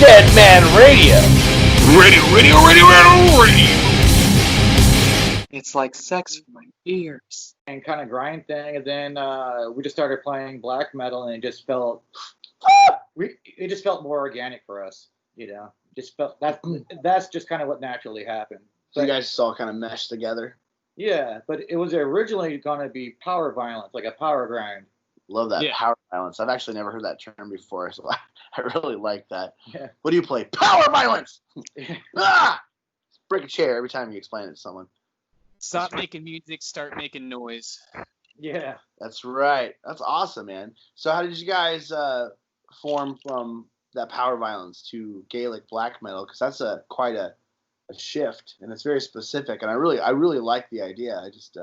Deadman Radio. Radio. It's like sex for my ears. And kind of grind thing, and then we just started playing black metal, and it just felt more organic for us, you know. Just felt that's just kind of what naturally happened. So you guys just all kind of meshed together. Yeah, but it was originally going to be power violence, like a power grind. Love that power violence. I've actually never heard that term before, so I really like that. Yeah. What do you play? Power violence. Break a chair every time you explain it to someone. Stop making music, start making noise. Yeah. That's right. That's awesome, man. So how did you guys form from that power violence to Gaelic Black Metal? Because that's quite a shift, and it's very specific, and I really like the idea. I just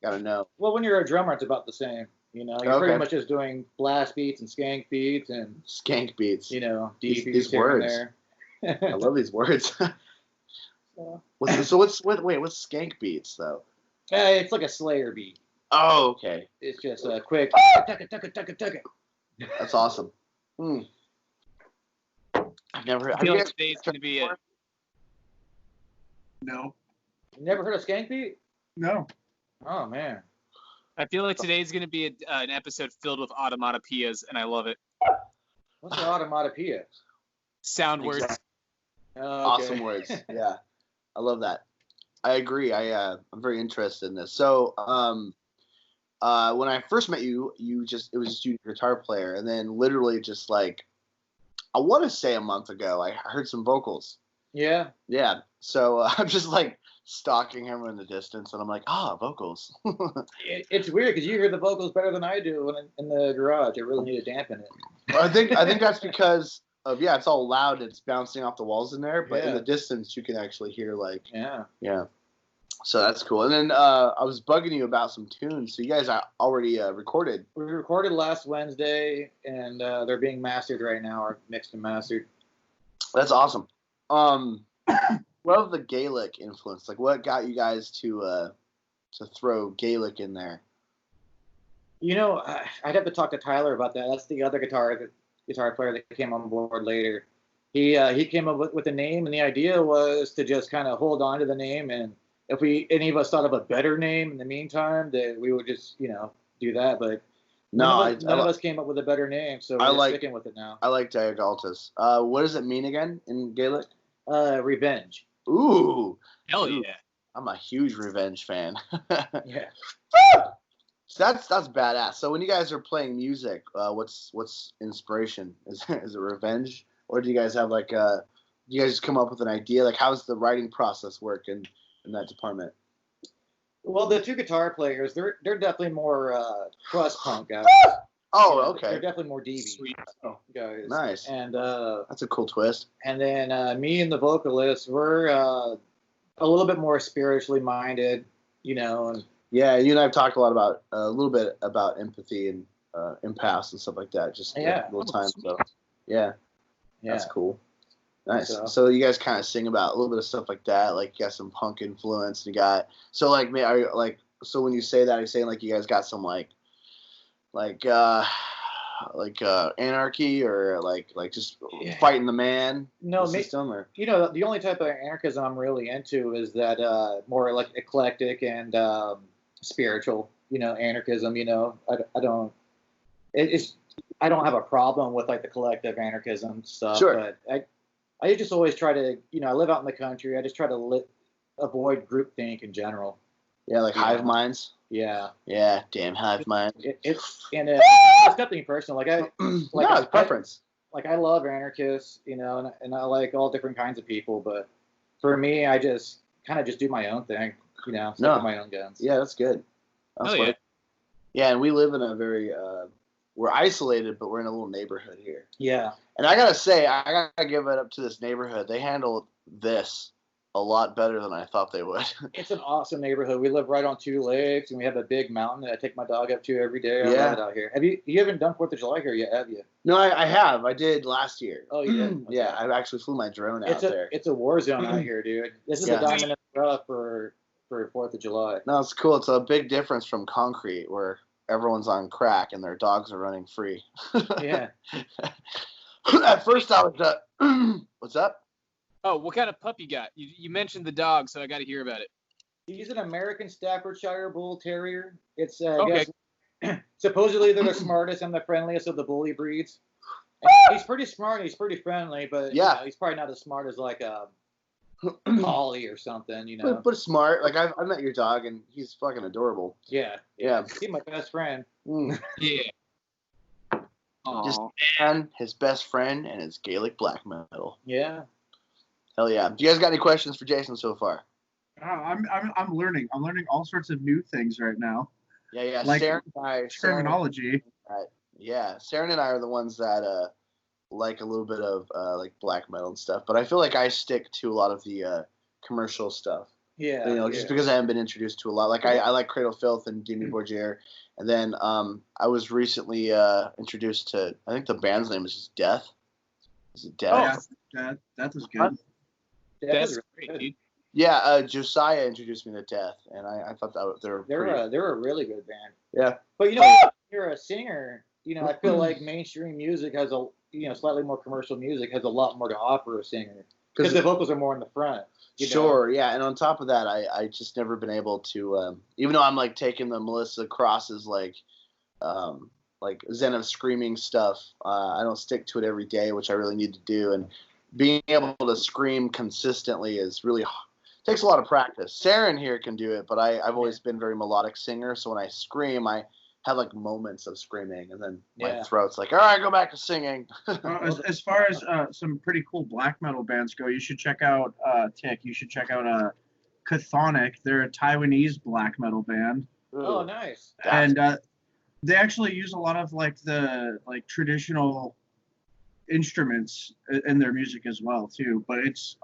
got to know. Well, when you're a drummer, it's about the same. You know, you're pretty much just doing blast beats and skank beats and skank beats. You know, these words. I love these words. What's skank beats though? It's like a Slayer beat. Oh, okay. It's just a quick. Tuck it. That's awesome. I've never heard. I feel like today's going to be No. You never heard of skank beat? No. Oh man. I feel like today's going to be an episode filled with automatopoeias, and I love it. What's an automatopoeia? Sound words. Okay. Awesome words. Yeah, I love that. I agree. I'm very interested in this. So, when I first met you, it was just you, guitar player, and then literally just like, I want to say a month ago, I heard some vocals. Yeah. Yeah. So I'm just like stalking him in the distance, and I'm like, vocals. It's weird because you hear the vocals better than I do in the garage. I really need to dampen it. I think that's because of it's all loud. It's bouncing off the walls in there, but in the distance you can actually hear like yeah. So that's cool. And then I was bugging you about some tunes. So you guys already recorded. We recorded last Wednesday, and they're being mastered right now, or mixed and mastered. That's awesome. Love the Gaelic influence. Like, what got you guys to throw Gaelic in there? You know, I'd have to talk to Tyler about that. That's the other guitar player that came on board later. He came up with the name, and the idea was to just kind of hold on to the name, and if any of us thought of a better name in the meantime, that we would just do that. But none of us came up with a better name, so we're sticking with it now. I like Diogaltas. What does it mean again in Gaelic? Revenge. Ooh. Hell yeah. I'm a huge Revenge fan. Yeah. So that's badass. So when you guys are playing music, what's inspiration? Is it Revenge, or do you guys have do you guys just come up with an idea? Like, how's the writing process work in that department? Well, the two guitar players, they're definitely more crust punk guys. Oh, okay. They're definitely more DB guys. Nice. And that's a cool twist. And then me and the vocalist, we're a little bit more spiritually minded, And yeah, you and I have talked a little bit about empathy and empaths and stuff like that. Just a little time. So yeah, that's cool. Nice. So you guys kind of sing about a little bit of stuff like that. Like, you got some punk influence. And you got so when you say that, are you saying like you guys got some like anarchy or like just fighting the man? No, system, or the only type of anarchism I'm really into is that more like eclectic and spiritual, anarchism. I don't have a problem with like the collective anarchism stuff. Sure. But I just always try to, I live out in the country. I just try to avoid groupthink in general. Yeah, like hive minds. Yeah. Yeah, damn hive mind. It's nothing personal. It's preference. I love anarchists, and I like all different kinds of people. But for me, I just kind of just do my own thing, stick with my own guns. Yeah, that's good. Yeah, and we live in a very we're isolated, but we're in a little neighborhood here. Yeah. And I gotta say, I gotta give it up to this neighborhood. They handle this a lot better than I thought they would. It's an awesome neighborhood. We live right on 2 lakes, and we have a big mountain that I take my dog up to every day. I love it out here. You haven't done 4th of July here yet, have you? No, I have. I did last year. Oh, you did? Okay. Yeah, I actually flew my drone out there. It's a war zone out here, dude. This is a diamond in the rough for 4th of July. No, it's cool. It's a big difference from concrete, where everyone's on crack and their dogs are running free. Yeah. At first I was what's up? Oh, what kind of pup you got? You mentioned the dog, so I got to hear about it. He's an American Staffordshire Bull Terrier. It's okay. Supposedly they're the smartest and the friendliest of the bully breeds. And he's pretty smart. He's pretty friendly, but he's probably not as smart as like a collie or something. You know, but smart. Like I've met your dog, and he's fucking adorable. Yeah. He's my best friend. Yeah. Just man, his best friend, and his Gaelic Black Metal. Yeah. Hell yeah! Do you guys got any questions for Jason so far? I'm learning. I'm learning all sorts of new things right now. Yeah. Like Saren terminology. Yeah, Saren and I are the ones that like a little bit of like black metal and stuff, but I feel like I stick to a lot of the commercial stuff. Yeah. You know, just because I haven't been introduced to a lot. Like I like Cradle Filth and Demi Borgere, and then I was recently introduced to, I think the band's name is just Death. Is it Death? Oh, Death is good. That's great, dude. Yeah, Josiah introduced me to Death, and I thought that they're a really good band. Yeah, but you know, if you're a singer, you know, I feel like mainstream music has slightly more commercial music has a lot more to offer a singer because the vocals are more in the front. Sure, yeah, and on top of that, I just never been able to, even though I'm like taking the Melissa Cross's like Zen of Screaming stuff, I don't stick to it every day, which I really need to do, and being able to scream consistently is really takes a lot of practice. Saren here can do it, but I've always been a very melodic singer, so when I scream, I have like moments of screaming, and then my throat's like, all right, go back to singing. As far as some pretty cool black metal bands go, you should check out You should check out Chthonic. They're a Taiwanese black metal band. Oh, nice. And they actually use a lot of like the traditional instruments in their music as well too, but it's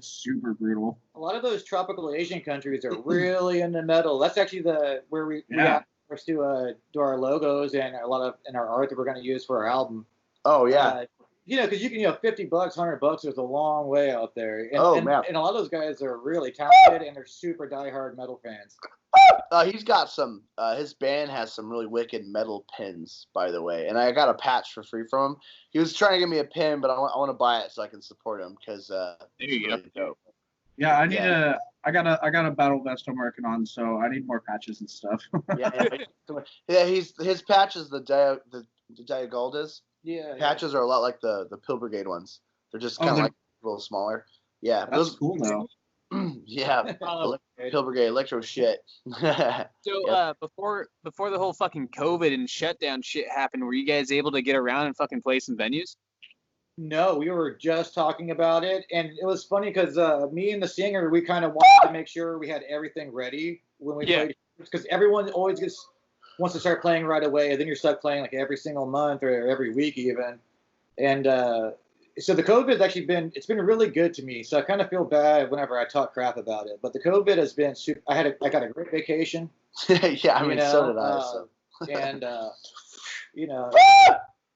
super brutal. A lot of those tropical Asian countries are really into metal. That's actually where we have to do our logos and a lot of our art that we're going to use for our album. Oh yeah. Because you can $50, $100 is a long way out there. And, man. And a lot of those guys are really talented and they're super diehard metal fans. He's got some. His band has some really wicked metal pins, by the way, and I got a patch for free from him. He was trying to give me a pin, but I want to buy it so I can support him because there you go. Dope. Yeah, I need I got a battle vest I'm working on, so I need more patches and stuff. yeah. His patches, the Diogaltas. Yeah. Patches are a lot like the Pill Brigade ones. They're just kind of like a little smaller. Yeah, that's cool though. Yeah, Pill Brigade, electro shit. So before the whole fucking COVID and shutdown shit happened, were you guys able to get around and fucking play some venues? No, we were just talking about it, and it was funny because me and the singer, we kind of wanted to make sure we had everything ready when we played, because everyone always wants to start playing right away, and then you're stuck playing like every single month or every week even, and so the COVID has actually been really good to me. So I kind of feel bad whenever I talk crap about it, but the COVID has been super. I got a great vacation. Yeah, I mean, so did I. So. And the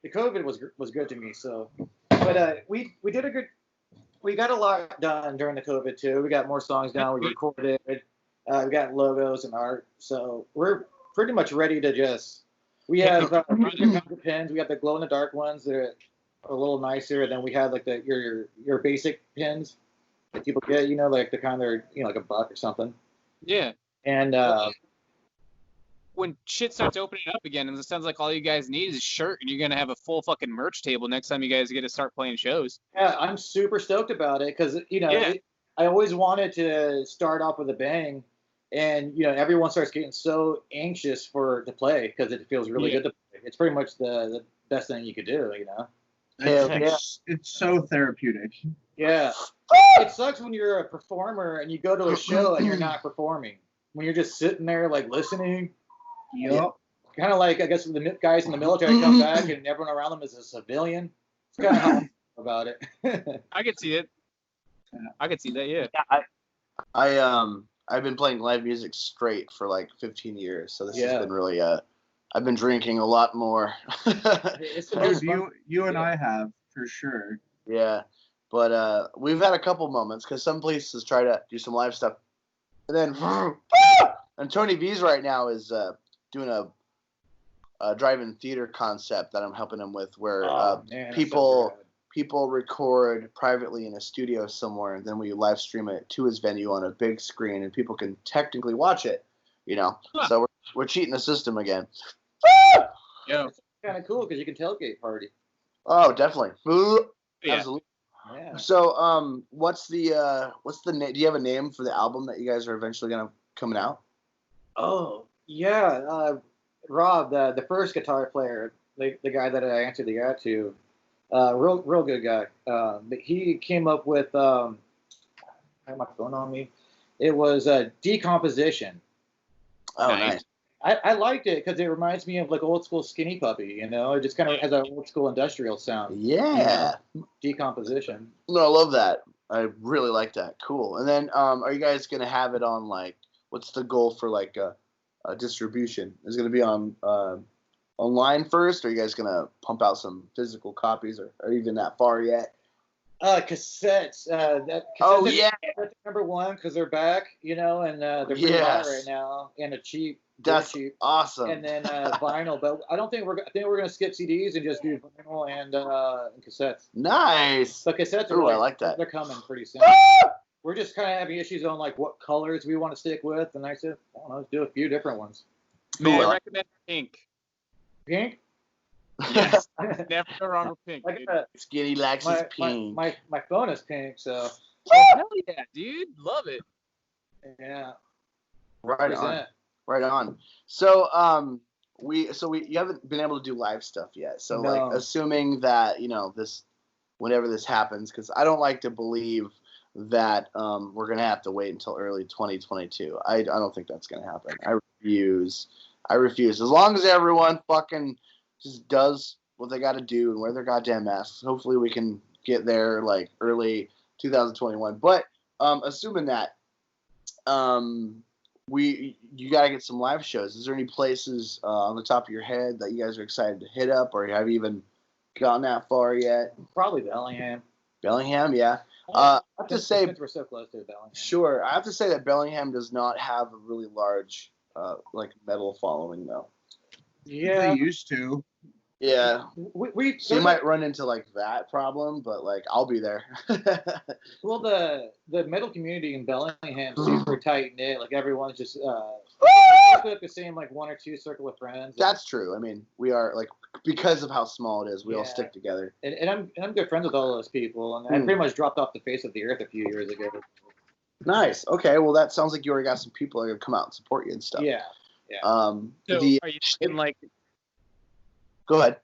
COVID was good to me. So. But we did we got a lot done during the COVID too. We got more songs down. We recorded. We got logos and art. So we're pretty much ready to we have the pins. We got the glow in the dark ones that are a little nicer. And then we have like your basic pins that people get, like the kind that are, like $1 or something. Yeah. And when shit starts opening up again, and it sounds like all you guys need is a shirt, and you're gonna have a full fucking merch table next time you guys get to start playing shows. Yeah, I'm super stoked about it because I always wanted to start off with a bang, and everyone starts getting so anxious to play because it feels really good to play. It's pretty much the best thing you could do, It's so therapeutic. Yeah, it sucks when you're a performer and you go to a show and you're not performing. When you're just sitting there like listening. Yep. Kind of like, I guess, when the guys in the military come back and everyone around them is a civilian. It's kind of how I feel about it. I could see it. I could see that, yeah. I've been playing live music straight for like 15 years, so this has been really I've been drinking a lot more. You and I have, for sure. Yeah, but we've had a couple moments because some places try to do some live stuff, and then and Tony V's right now is doing a drive-in theater concept that I'm helping him with, where people people record privately in a studio somewhere, and then we live stream it to his venue on a big screen, and people can technically watch it. So we're cheating the system again. Yeah. It's kind of cool because you can tailgate party. Oh, definitely. Yeah. Absolutely. Yeah. So, what's the name? Do you have a name for the album that you guys are eventually gonna coming out? Oh, yeah. Rob, the first guitar player, the guy that I answered the ad to, real good guy. But he came up with, I have my phone on me. It was Decomposition. Oh, nice. I liked it because it reminds me of like old school Skinny Puppy. It just kind of has an old school industrial sound. Yeah. Decomposition. No, I love that. I really like that. Cool. And then, are you guys gonna have it on like? What's the goal for like distribution? Is it gonna be on online first? Or are you guys gonna pump out some physical copies, or even that far yet? Cassettes. Oh yeah. That's number one because they're back. And they're pretty hot right now and cheap. That's cheap. Awesome. And then vinyl, but I think we're gonna skip CDs and just do vinyl and cassettes. Nice. But cassettes I like that. They're coming pretty soon. We're just kind of having issues on like what colors we want to stick with, and I said, I don't know, let's do a few different ones. May I recommend pink? Pink? Yes. Never go wrong with pink. Like Skinny likes his pink. My phone is pink, so. Oh, hell yeah, dude. Love it. Yeah. Right on. Right on. So you haven't been able to do live stuff yet. So like assuming that whenever this happens, because I don't like to believe that we're gonna have to wait until early 2022. I don't think that's gonna happen. I refuse. As long as everyone fucking just does what they got to do and wear their goddamn masks, hopefully we can get there like early 2021. But assuming that, you got to get some live shows. Is there any places on the top of your head that you guys are excited to hit up, or have you even gotten that far yet? Probably Bellingham. Bellingham, yeah. I have to say, since we're so close to Bellingham. Sure, I have to say that Bellingham does not have a really large like metal following though. Yeah, they used to. Yeah, so you might run into like that problem, but like I'll be there. Well, the metal community in Bellingham is super tight knit. Like everyone's just with the same like one or two circle of friends. That's true. I mean, we are like because of how small it is, we all stick together. And I'm good friends with all those people, and I pretty much dropped off the face of the earth a few years ago. Nice. Okay. Well, that sounds like you already got some people that are gonna come out and support you and stuff. Yeah. So are you thinking like? Go ahead.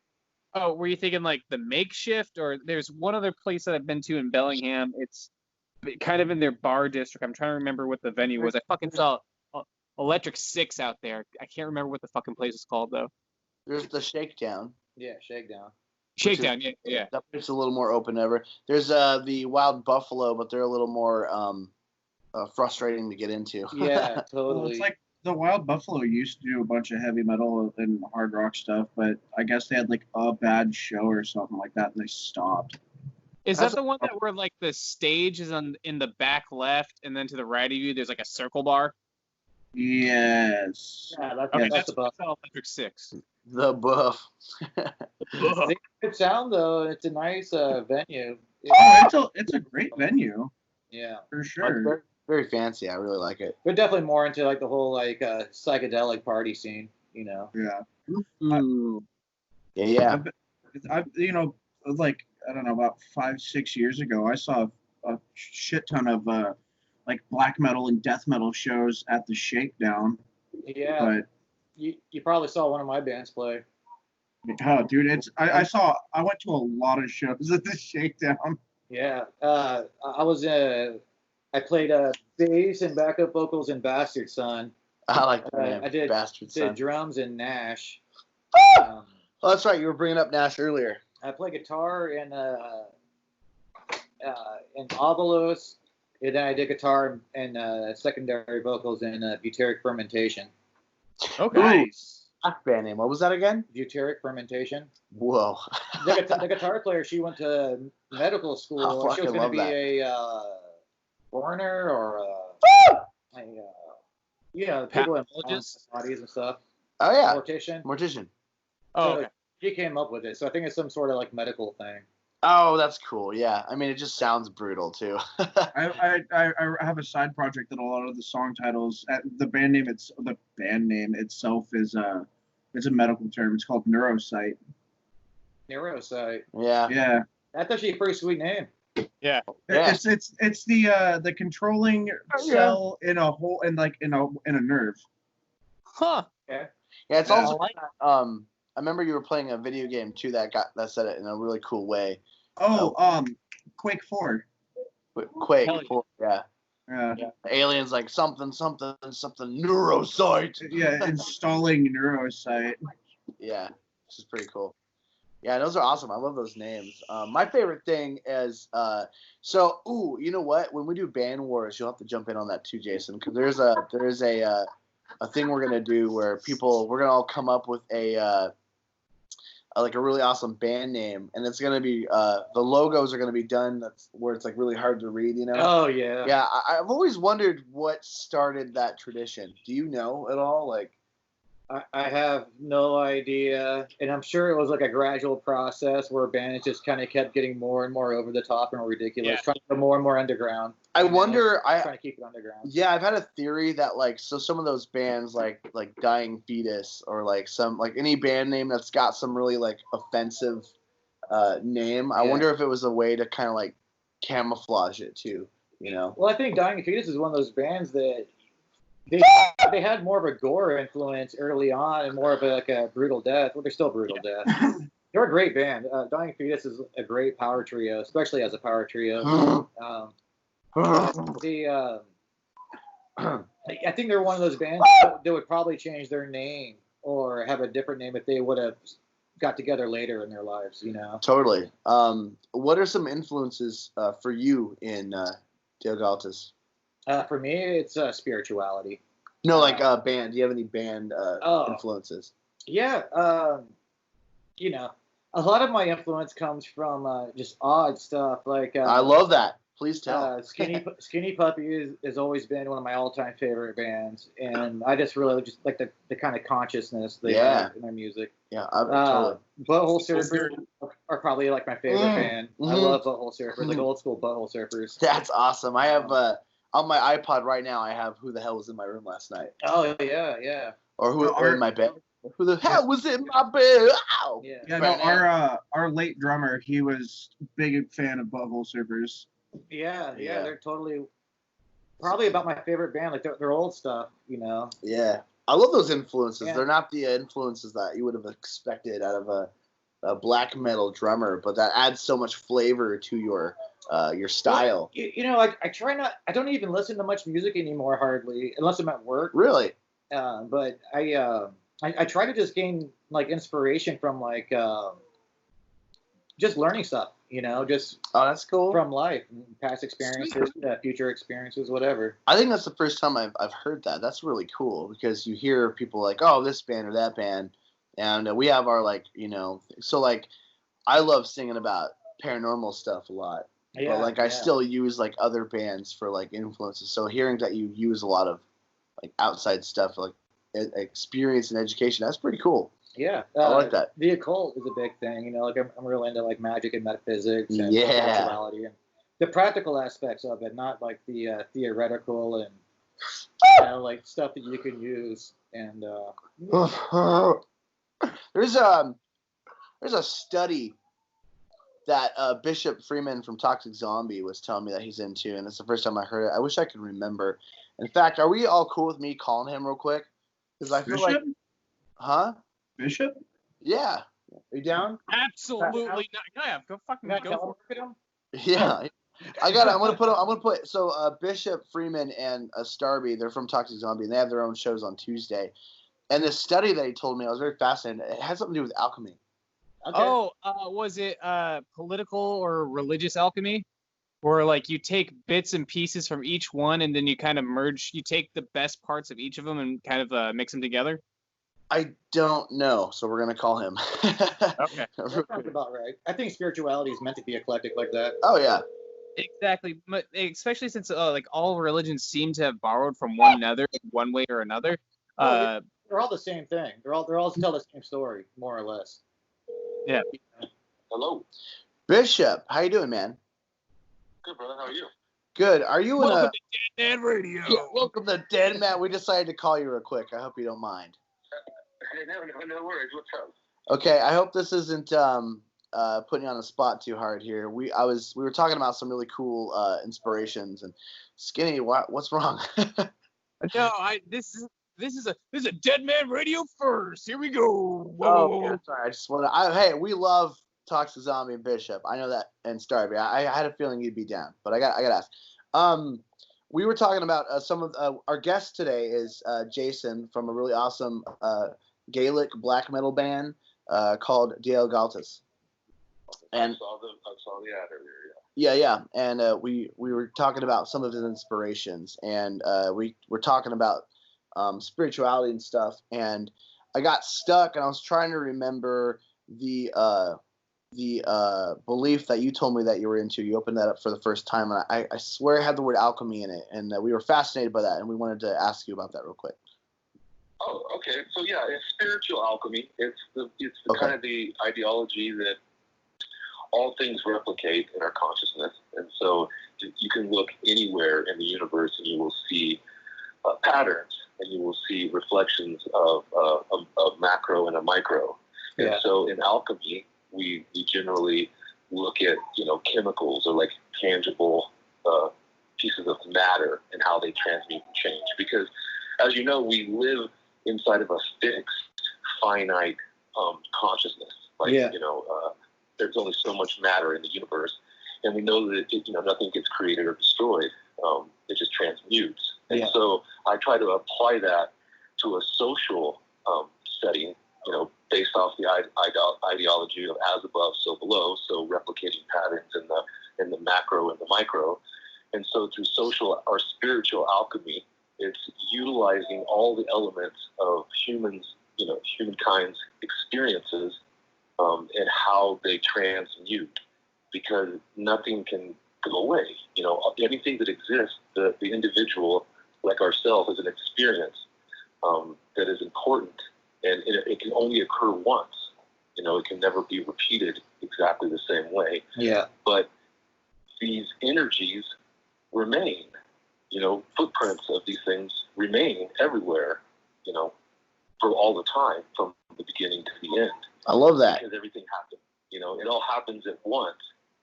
Oh, were you thinking like the Makeshift, or there's one other place that I've been to in Bellingham. It's kind of in their bar district. I'm trying to remember what the venue was. I fucking saw Electric Six out there. I can't remember what the fucking place is called though. There's the Shakedown. Yeah, Shakedown. Shakedown, yeah. It's a little more open ever. There's the Wild Buffalo, but they're a little more frustrating to get into. Yeah, totally. Well, it's like the Wild Buffalo used to do a bunch of heavy metal and hard rock stuff, but I guess they had like a bad show or something like that, and they stopped. Is that the one that where like the stage is in the back left, and then to the right of you there's like a circle bar? Yes. Yeah, that's the Buff. Electric Six. The Buff. Good sound though. It's a nice venue. It's a great venue. Yeah, for sure. Very, very fancy. I really like it. They're definitely more into like the whole like psychedelic party scene. Yeah. Yeah. Like I don't know, about 5-6 years ago, I saw a shit ton of like black metal and death metal shows at the Shakedown. Yeah. But you probably saw one of my bands play. Oh, dude, I went to a lot of shows at the Shakedown. Yeah. I played bass and backup vocals in Bastard Son. I like the name. I did Bastard Son. Did drums in Nash. Oh, that's right. You were bringing up Nash earlier. I play guitar in Obolos, and then I did guitar and secondary vocals in Butyric Fermentation. Okay. Nice. That band name. What was that again? Butyric Fermentation. Whoa. The guitar player, she went to medical school. She was going to be a foreigner or people in bodies and stuff. Oh yeah. Mortician. Mortician. Oh, so okay. She came up with it, so I think it's some sort of like medical thing. Oh, that's cool. Yeah, I mean, it just sounds brutal too. I have a side project that a lot of the song titles, the band name itself is it's a medical term. It's called Neuropsych. Neuropsych. Yeah. Yeah. That's actually a pretty sweet name. Yeah. It's the controlling cell in a whole in a nerve. Huh. Yeah. Yeah, it's also I remember you were playing a video game too that said it in a really cool way. Oh, Quake 4. Quake 4, yeah. Yeah. Aliens like something neurosite. Yeah, installing neurosite. Yeah, which is pretty cool. Yeah, those are awesome. I love those names. My favorite thing is you know what? When we do band wars, you'll have to jump in on that too, Jason, because there's a thing we're gonna do where we're gonna all come up with a like a really awesome band name, and it's gonna be the logos are gonna be done where it's like really hard to read, you know? Oh yeah. Yeah, I've always wondered what started that tradition. Do you know at all? Like, I have no idea, and I'm sure it was like a gradual process where bands just kind of kept getting more and more over the top and ridiculous, trying to go more and more underground. I wonder. Trying to keep it underground. Yeah, I've had a theory that some of those bands like Dying Fetus or like any band name that's got some really like offensive name. I wonder if it was a way to kind of like camouflage it too. You know. Well, I think Dying Fetus is one of those bands that they had more of a gore influence early on and more of a brutal death. Well, they're still brutal death. They're a great band. Dying Fetus is a great power trio, especially as a power trio. I think they're one of those bands that would probably change their name or have a different name if they would have got together later in their lives, you know? Totally. What are some influences for you in Diogaltas? For me, it's spirituality. No, like band. Do you have any band influences? Yeah. You know, a lot of my influence comes from just odd stuff. Like I love that. Please tell. Skinny Puppy has always been one of my all-time favorite bands, and I just really just like the kind of consciousness they have in their music. Yeah, totally. Butthole Surfers are probably like my favorite band. I love Butthole Surfers, like old school Butthole Surfers. That's awesome. I have on my iPod right now. I have "Who the Hell Was in My Room Last Night." Oh yeah. Or in my bed. Who the hell was in my bed? Ow! Yeah, no, our late drummer, he was big fan of Butthole Surfers. Yeah, they're totally probably about my favorite band. Like their old stuff, you know. Yeah, I love those influences. Yeah. They're not the influences that you would have expected out of a black metal drummer, but that adds so much flavor to your style. Well, you know, I try not. I don't even listen to much music anymore, hardly, unless I'm at work. Really? But I try to just gain like inspiration from like just learning stuff. You know, just that's cool from life, past experiences, future experiences, whatever. I think that's the first time I've heard that. That's really cool because you hear people like, oh, this band or that band, and we have our like, you know, so like I love singing about paranormal stuff a lot, but like I still use like other bands for like influences. So hearing that you use a lot of like outside stuff, like experience and education, that's pretty cool. Yeah, I like that. The occult is a big thing. You know, like I'm really into like magic and metaphysics and spirituality and the practical aspects of it, not like the theoretical and you know, like stuff that you can use. And there's a study that Bishop Freeman from Toxic Zombie was telling me that he's into, and it's the first time I heard it. I wish I could remember. In fact, are we all cool with me calling him real quick? Because I feel Bishop? Huh? Bishop? Yeah. Are you down? Absolutely not. Yeah, go fucking go for it. Yeah. I'm gonna put so Bishop Freeman and Starby, they're from Toxic Zombie, and they have their own shows on Tuesday. And this study that he told me, I was very fascinated. It had something to do with alchemy. Okay. Oh, was it political or religious alchemy? Where like you take bits and pieces from each one and then you kind of merge, you take the best parts of each of them and kind of mix them together? I don't know, so we're going to call him. Okay. That sounds about right. I think spirituality is meant to be eclectic like that. Oh, yeah. Exactly. But especially since like all religions seem to have borrowed from one another in one way or another. They're all the same thing. They're all tell the same story, more or less. Yeah. Hello. Bishop, how you doing, man? Good, brother. How are you? Good. Are you in Welcome to Deadman Radio. Yeah, welcome to Deadman. We decided to call you real quick. I hope you don't mind. Hey, no worries. What's up? Okay, I hope this isn't putting you on the spot too hard here. We were talking about some really cool inspirations, and Skinny, what's wrong? No, this is a Deadman Radio first. Here we go. Whoa. Okay, sorry. I just want to. Hey, we love Toxic Zombie and Bishop. I know that, and Starby. I had a feeling you'd be down, but I got to ask. We were talking about some of our guest today is Jason from a really awesome Gaelic Black Metal band called Diogaltas. And I saw the ad earlier. Yeah. And we were talking about some of his inspirations, and we were talking about spirituality and stuff. And I got stuck, and I was trying to remember the belief that you told me that you were into. You opened that up for the first time, and I swear it had the word alchemy in it, and we were fascinated by that, and we wanted to ask you about that real quick. Oh, okay. So yeah, it's spiritual alchemy. It's Okay. kind of the ideology that all things replicate in our consciousness, and so you can look anywhere in the universe and you will see patterns, and you will see reflections of a macro and a micro. Yeah. And so in alchemy, we generally look at chemicals or like tangible pieces of matter and how they transmute and change, because as you know, we live inside of a fixed finite consciousness. There's only so much matter in the universe, and we know that nothing gets created or destroyed. It just transmutes. And so I try to apply that to a social setting, based off the ideology of as above, so below, so replicating patterns in the macro and the micro. And so through social or spiritual alchemy, it's utilizing all the elements of humankind's experiences and how they transmute, because nothing can go away. Anything that exists, the individual, like ourselves, is an experience that is important, and it can only occur once. It can never be repeated exactly the same way. Yeah. But these energies remain. Footprints of these things remain everywhere, for all the time, from the beginning to the end. I love that. Because everything happens. It all happens at once.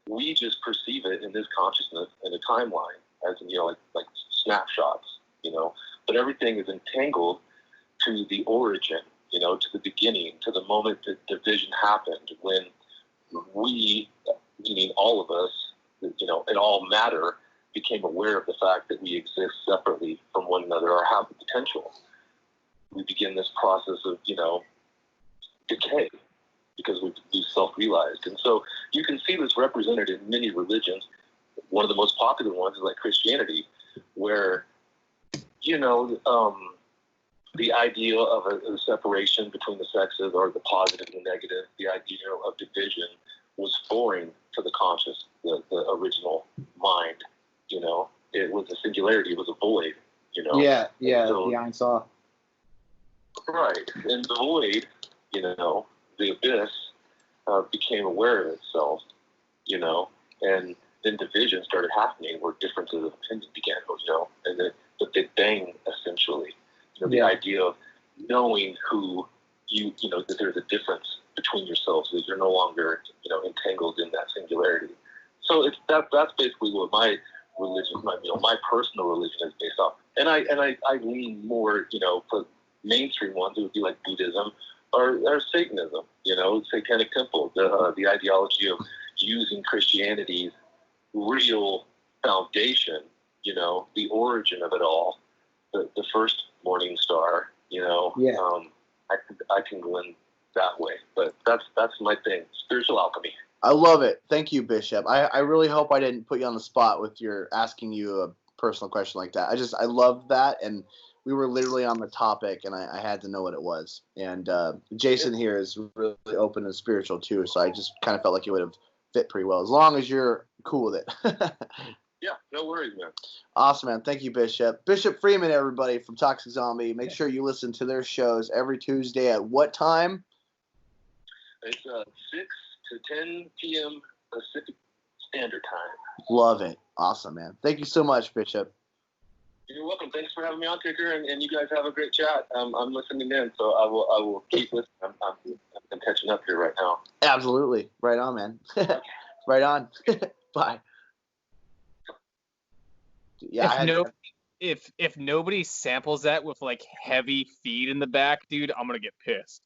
We just perceive it in this consciousness in a timeline, as in, like snapshots, But everything is entangled to the origin, to the beginning, to the moment that division happened, when we, meaning all of us, and all matter, became aware of the fact that we exist separately from one another or have the potential. We begin this process of, decay, because we self-realized. And so you can see this represented in many religions. One of the most popular ones is like Christianity, where, the idea of a separation between the sexes, or the positive and the negative, the idea of division, was foreign to the conscious, the original mind. It was a singularity, it was a void. Yeah, so, the Ein Saw. Right, and the void, the abyss, became aware of itself, and then division started happening, where differences of opinion began, and the Big Bang, essentially. The idea of knowing who that there's a difference between yourselves, that you're no longer, entangled in that singularity. So that's basically what my religion, my personal religion is based off. And I lean more, for mainstream ones, it would be like Buddhism or Satanism, Satanic Temple, the ideology of using Christianity's real foundation, the origin of it all, the first morning star, I can go in that way. But that's my thing, spiritual alchemy. I love it. Thank you, Bishop. I really hope I didn't put you on the spot with your asking you a personal question like that. I love that, and we were literally on the topic, and I had to know what it was. And Jason here is really open and spiritual too, so I just kind of felt like it would have fit pretty well, as long as you're cool with it. Yeah, no worries, man. Awesome, man. Thank you, Bishop. Bishop Freeman, everybody, from Toxic Zombie. Make sure you listen to their shows every Tuesday at what time? It's 6 to 10 p.m. Pacific Standard Time. Love it. Awesome, man. Thank you so much, Bishop. You're welcome. Thanks for having me on, Kicker, and you guys have a great chat. I'm listening in, so I will keep listening. I'm catching up here right now. Absolutely. Right on, man. Right on. Bye. Yeah. If nobody samples that with like heavy feed in the back, dude, I'm gonna get pissed.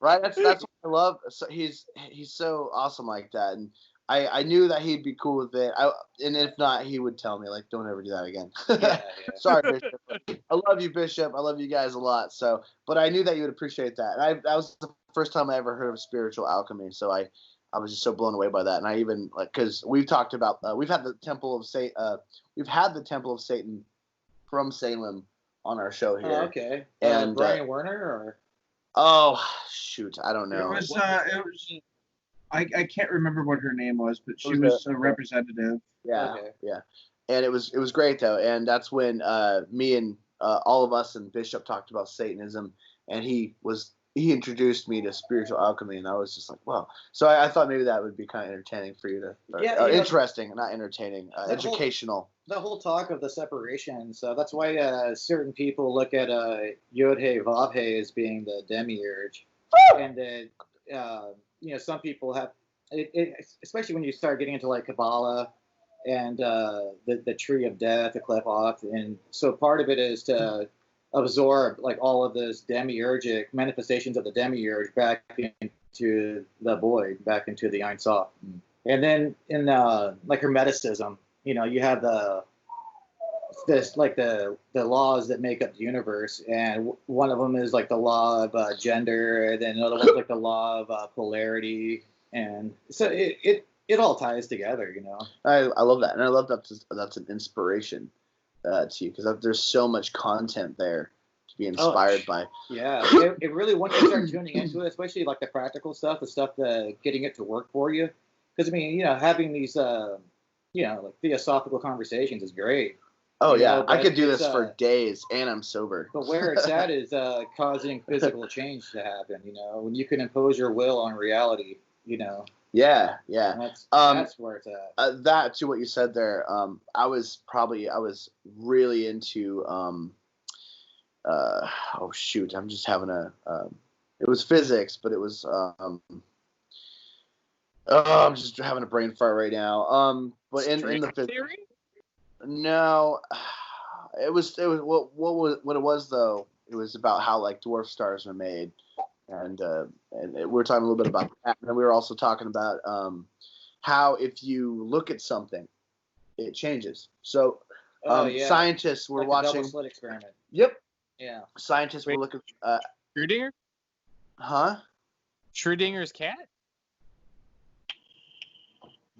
Right. That's what I love. So he's so awesome like that, and I knew that he'd be cool with it. And if not, he would tell me like, don't ever do that again. Yeah. Sorry, Bishop. I love you, Bishop. I love you guys a lot. So, but I knew that you would appreciate that. And that was the first time I ever heard of spiritual alchemy. So I was just so blown away by that. And I even because we've talked about we've had the Temple of Satan from Salem on our show here. Oh, okay. And Brian Werner or? Oh shoot, I don't know. It was. I can't remember what her name was, but she was a representative. Yeah, okay. Yeah. And it was great though, and that's when me and all of us and Bishop talked about Satanism, and he introduced me to spiritual alchemy, and I was just like, wow. So I thought maybe that would be kind of entertaining for you to, interesting, not entertaining, educational. The whole talk of the separation, so that's why certain people look at Yod-He Vav-He as being the demiurge, and some people have it, especially when you start getting into like Kabbalah and the tree of death, the Qliphoth, and so part of it is to absorb like all of those demiurgic manifestations of the demiurge back into the void, back into the Ein Sof. And then in like Hermeticism, you have the laws that make up the universe, and one of them is like the law of gender, and then another one's like the law of polarity, and so it all ties together, I love that, and I love that's an inspiration to you, because there's so much content there to be inspired by. Yeah, it really, once you start tuning into it, especially like the practical stuff, the stuff that getting it to work for you, because I mean, having these like theosophical conversations is great. Oh yeah, I could do this for days, and I'm sober. But where it's at is causing physical change to happen. When you can impose your will on reality. Yeah. That's where it's at. That to what you said there. I was really into. Oh shoot, I'm just having it was physics, but it was. I'm just having a brain fart right now. But in the theory. No, it was what it was though. It was about how like dwarf stars are made, and we were talking a little bit about that. And then we were also talking about how if you look at something, it changes. So scientists were watching. Double slit experiment. Yep. Yeah. Scientists were looking. Schrödinger? Huh? Schrödinger's cat?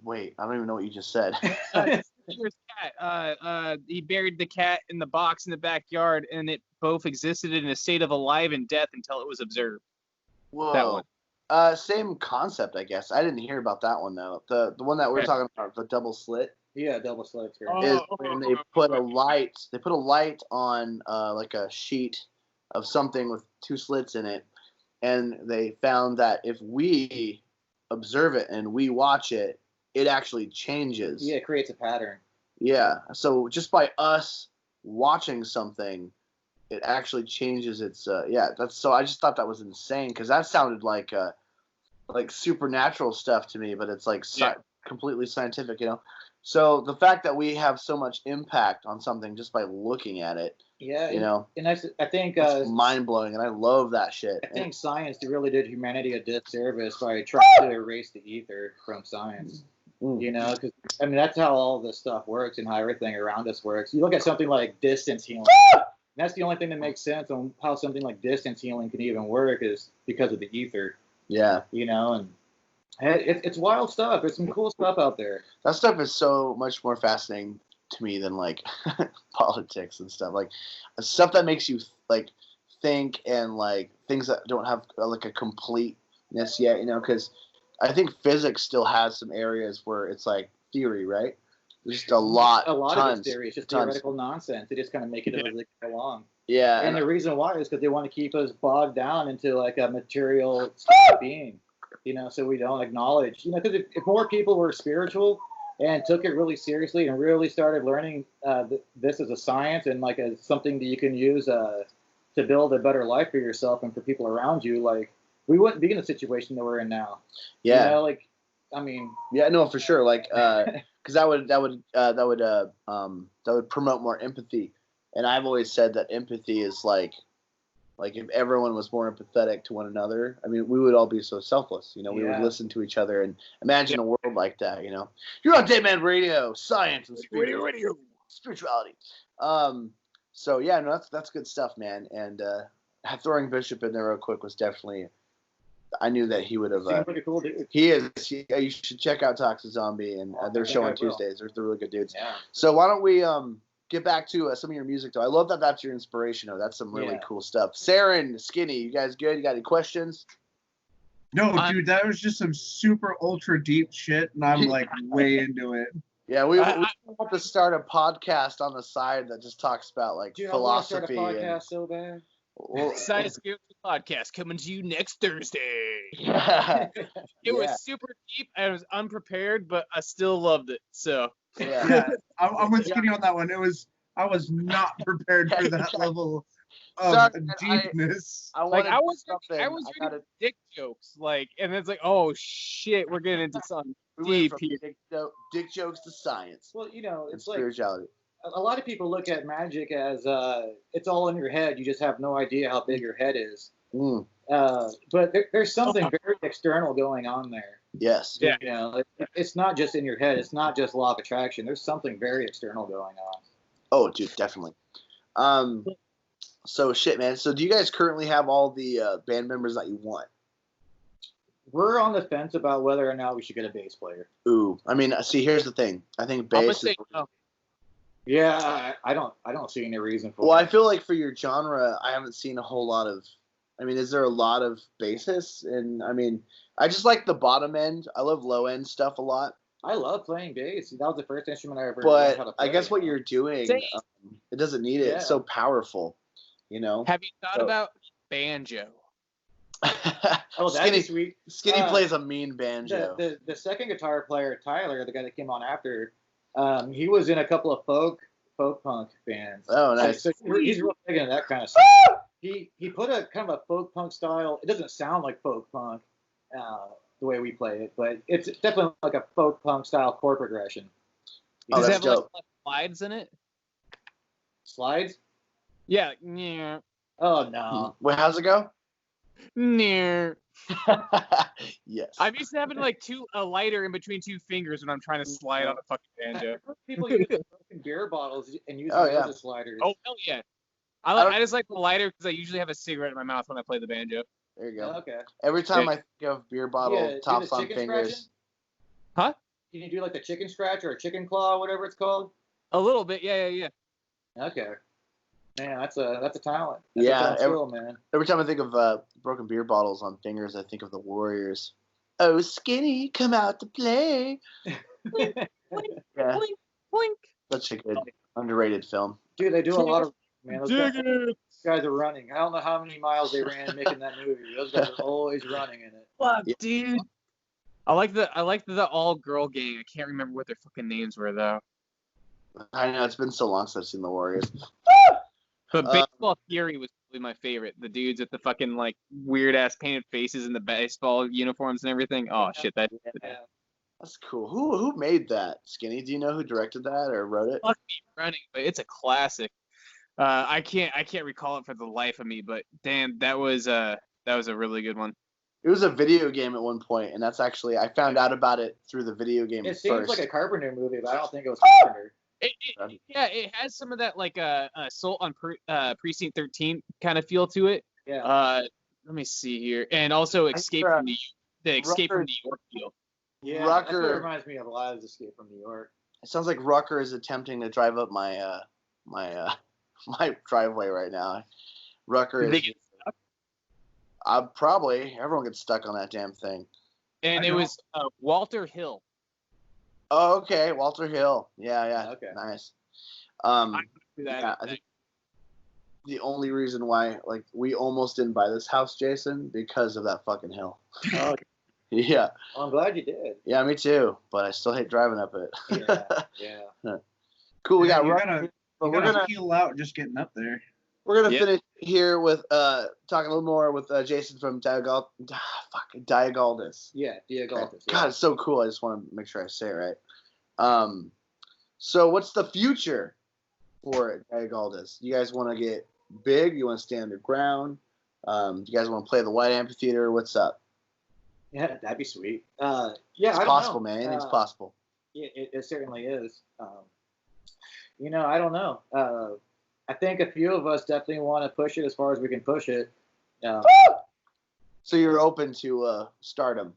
Wait, I don't even know what you just said. Schrödinger's cat. He buried the cat in the box in the backyard, and it both existed in a state of alive and death until it was observed. Whoa. That one. Same concept, I guess. I didn't hear about that one though. The one that we're talking about, the double slit. Yeah, double slit experiment. Is when they put a light. They put a light on like a sheet of something with two slits in it, and they found that if we observe it and we watch it, it actually changes. Yeah, it creates a pattern. Yeah. So just by us watching something, it actually changes its. So I just thought that was insane, because that sounded like supernatural stuff to me, but it's like completely scientific, So the fact that we have so much impact on something just by looking at it, and I think mind blowing, and I love that shit. I think science really did humanity a disservice by trying to erase the ether from science. Because I mean that's how all this stuff works and how everything around us works. You look at something like distance healing. That's the only thing that makes sense on how something like distance healing can even work, is because of the ether. Yeah. And it's wild stuff. There's some cool stuff out there. That stuff is so much more fascinating to me than like politics and stuff. Like stuff that makes you like think, and like things that don't have like a completeness yet, because I think physics still has some areas where it's like theory, right? There's just a lot of it's theory. It's just theoretical nonsense. They just kind of make it as they go along. Yeah. And the reason why is because they want to keep us bogged down into like a material being. so we don't acknowledge, because if more people were spiritual and took it really seriously and really started learning this as a science and like as something that you can use to build a better life for yourself and for people around you, like we wouldn't be in the situation that we're in now. Yeah. Yeah, no, for sure. Like, because that would promote more empathy. And I've always said that empathy is like if everyone was more empathetic to one another, I mean, we would all be so selfless. We would listen to each other and imagine a world like that. You're on Deadman Radio, science and spirituality. So yeah, no, that's good stuff, man. And throwing Bishop in there real quick was definitely. I knew that he would have. Seems like a cool dude. He is. You should check out Toxic Zombie and their show on Tuesdays. They're really good dudes. Yeah. So why don't we get back to some of your music though? I love that that's your inspiration. Though that's some really cool stuff. Saren, Skinny, you guys good? You got any questions? No, dude, that was just some super ultra deep shit, and I'm like way into it. Yeah, we want to start a podcast on the side that just talks about like philosophy. I want to start a podcast so bad. Science Spiritual Podcast coming to you next Thursday. It was super deep. I was unprepared, but I still loved it. So I'm with Skinny on that one. I was not prepared for that level of deepness. I was reading dick jokes, and it's like, oh shit, we're getting into something deep here. Dick jokes to science. Well, it's like spirituality. A lot of people look at magic as it's all in your head. You just have no idea how big your head is. But there's something very external going on there. Yes. Yeah. It's not just in your head. It's not just law of attraction. There's something very external going on. Oh, dude, definitely. So shit, man. So do you guys currently have all the band members that you want? We're on the fence about whether or not we should get a bass player. Ooh, I mean, see, here's the thing. I think bass is. Yeah, I don't see any reason for it. Well, I feel like for your genre, I haven't seen a whole lot of. I mean, is there a lot of bassists? And I mean, I just like the bottom end. I love low end stuff a lot. I love playing bass. That was the first instrument I ever learned how to play. I guess what you're doing, it doesn't need it. Yeah. It's so powerful, Have you thought about banjo? That'd be sweet. Skinny plays a mean banjo. The second guitar player, Tyler, the guy that came on after, he was in a couple of folk punk bands. Oh, nice. So he's real big into that kind of stuff. He put a kind of a folk punk style. It doesn't sound like folk punk the way we play it, but it's definitely like a folk punk style chord progression. Does it have like slides in it? Slides? Yeah. Yeah. Oh no. Wait, how's it go? Near. Yes. I'm used to having like a lighter in between two fingers when I'm trying to slide on a fucking banjo. People use broken beer bottles and use those as sliders. Oh hell yeah! I just like the lighter because I usually have a cigarette in my mouth when I play the banjo. There you go. Okay. Every time I think of beer bottle tops on fingers. Scratching? Huh? Can you do like the chicken scratch or a chicken claw, whatever it's called? A little bit, yeah. Okay. Man, that's a talent. Man. Every time I think of broken beer bottles on fingers, I think of the Warriors. Oh, Skinny, come out to play. Blink, blink, blink. Such a good underrated film. Dude, they do a lot of those guys are running. I don't know how many miles they ran making that movie. Those guys are always running in it. Fuck, dude. I like the all girl gang. I can't remember what their fucking names were though. I know it's been so long since I've seen the Warriors. But Baseball Fury was probably my favorite. The dudes with the fucking like weird ass painted faces and the baseball uniforms and everything. Oh shit, that's cool. Who made that? Skinny? Do you know who directed that or wrote it? Fuck me running, but it's a classic. I can't recall it for the life of me, but damn, that was a really good one. It was a video game at one point, and that's actually I found out about it through the video game. It seems like a Carpenter movie, but I don't think it was Carpenter. It has some of that like Assault on Precinct 13 kind of feel to it. Yeah. Let me see here, and also Escape from New York feel. Yeah, Rucker, that's what reminds me of a lot of Escape from New York. It sounds like Rucker is attempting to drive up my my driveway right now. Rucker is. Probably everyone gets stuck on that damn thing. And it was Walter Hill. Oh, okay, Walter Hill. Yeah. Okay. Nice. I think the only reason why we almost didn't buy this house, Jason, because of that fucking hill. Oh, Yeah. Well, I'm glad you did. Yeah, me too. But I still hate driving up it. Yeah. Cool. We got you Rucker, but we're gonna peel out just getting up there. we're gonna finish here with talking a little more with Jason from Diogaltas. Yeah, Diogaltas. God, it's so cool. I just want to make sure I say it right. So what's the future for Diogaltas? You guys want to get big? You want to stay underground? You guys want to play the White Amphitheater? What's up? Yeah, that'd be sweet. It's I possible, don't know. man. Anything's possible. It certainly is. I don't know. I think a few of us definitely want to push it as far as we can push it. So you're open to stardom?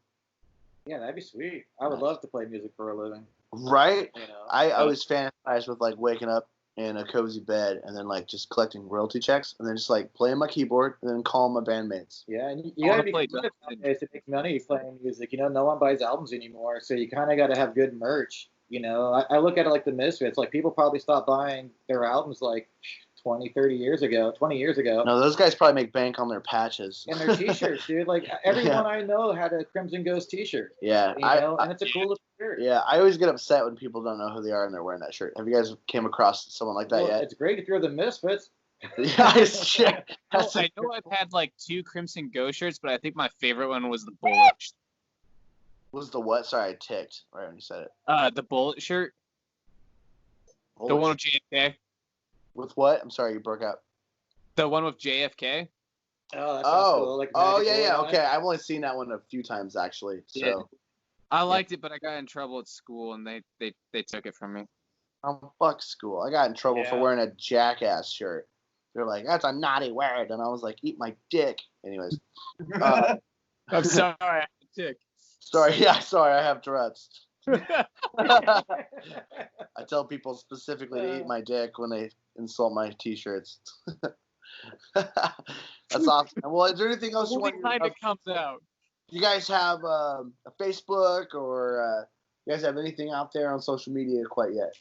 Yeah, that'd be sweet. I would love to play music for a living. Right? I always fantasize with like waking up in a cozy bed and then like just collecting royalty checks and then just like playing my keyboard and then calling my bandmates. Yeah, and you gotta be good to make money playing music. No one buys albums anymore, so you kind of got to have good merch. I look at it like the Misfits. Like people probably stopped buying their albums like 20 years ago. No, those guys probably make bank on their patches. And their t-shirts, dude. Like everyone I know had a Crimson Ghost t-shirt. Yeah. And it's a cool looking shirt. Yeah, I always get upset when people don't know who they are and they're wearing that shirt. Have you guys came across someone like that yet? It's great if you're the Misfits. Yeah, I know I've had like 2 Crimson Ghost shirts, but I think my favorite one was the Bullet. Was the what? Sorry, I ticked right when you said it. The Bullet shirt. The one with JFK. With what? I'm sorry, you broke up. The one with JFK. Oh, that sounds cool. Like yeah. Okay, I've only seen that one a few times actually. So. Yeah. I liked it, but I got in trouble at school and they took it from me. Oh, fuck school. I got in trouble for wearing a Jackass shirt. They're like, that's a naughty word. And I was like, eat my dick. Anyways. I'm sorry, I had a tick. Sorry, I have Tourette's. I tell people specifically to eat my dick when they insult my t-shirts. That's awesome. Well, is there anything else you want to kind of comes out? You guys have a Facebook or you guys have anything out there on social media quite yet?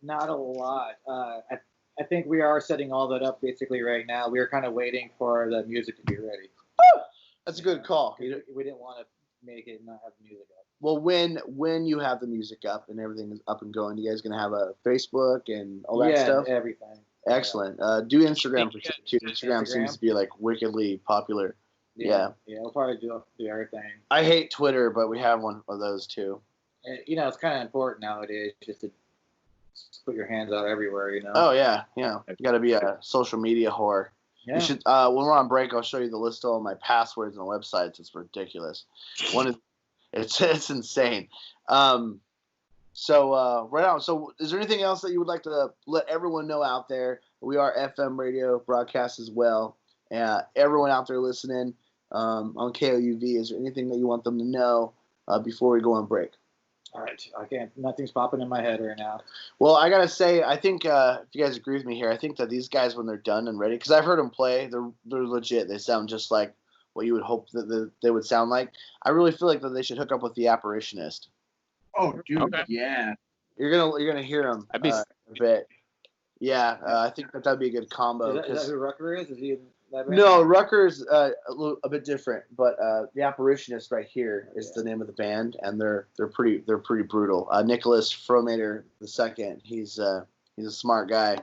Not a lot. I think we are setting all that up basically right now. We are kind of waiting for the music to be ready. That's a good call. We didn't want to make it and not have the music up. Well, when you have the music up and everything is up and going, you guys gonna have a Facebook and all that stuff? Yeah, everything. Excellent. Do Instagram for too. Instagram seems to be like wickedly popular. Yeah, we'll probably do everything. I hate Twitter, but we have one of those too. And, it's kind of important nowadays just to put your hands out everywhere. Oh yeah. You got to be a social media whore. Yeah. You should. When we're on break, I'll show you the list of all my passwords and websites. It's ridiculous. It's insane. So right on. So is there anything else that you would like to let everyone know out there? We are FM radio broadcast as well. Everyone out there listening on KOUV, is there anything that you want them to know before we go on break? All right. Nothing's popping in my head right now. Well, I got to say, I think if you guys agree with me here, I think that these guys, when they're done and ready, because I've heard them play, they're legit. They sound just like what you would hope that they would sound like. I really feel like that they should hook up with the Apparitionist. Oh, dude, yeah. You're gonna hear them a bit. Yeah, I think that'd be a good combo. Is that who Rucker is? Is he? No, Rucker's a bit different, but the Apparitionist right here is the name of the band, and they're pretty brutal. Nicholas Fromater II, he's a smart guy, and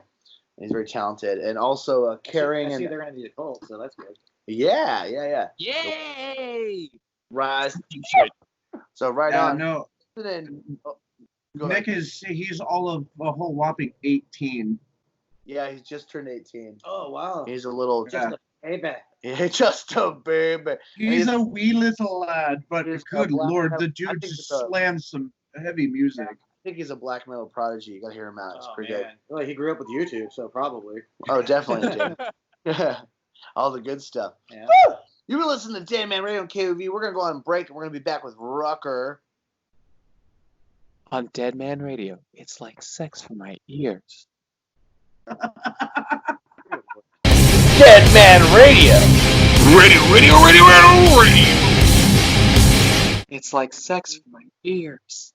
he's very talented, and also caring. I see they're gonna need a cult, so that's good. Yeah. Yay! Rise. So on. No. Nick he's a whole whopping 18. Yeah, he's just turned 18. Oh wow. He's a little just a baby. Yeah, just a baby. He's a wee little lad, but good lord, the dude just slams some heavy music. I think he's a black metal prodigy. You gotta hear him out. It's pretty good. Well, he grew up with YouTube, so probably. Oh, definitely. All the good stuff. Yeah. Woo! You were listening to Deadman Radio on KOUV. We're gonna go on break, and we're gonna be back with Rucker. On Deadman Radio, it's like sex for my ears. Deadman Radio. Radio. It's like sex for my ears.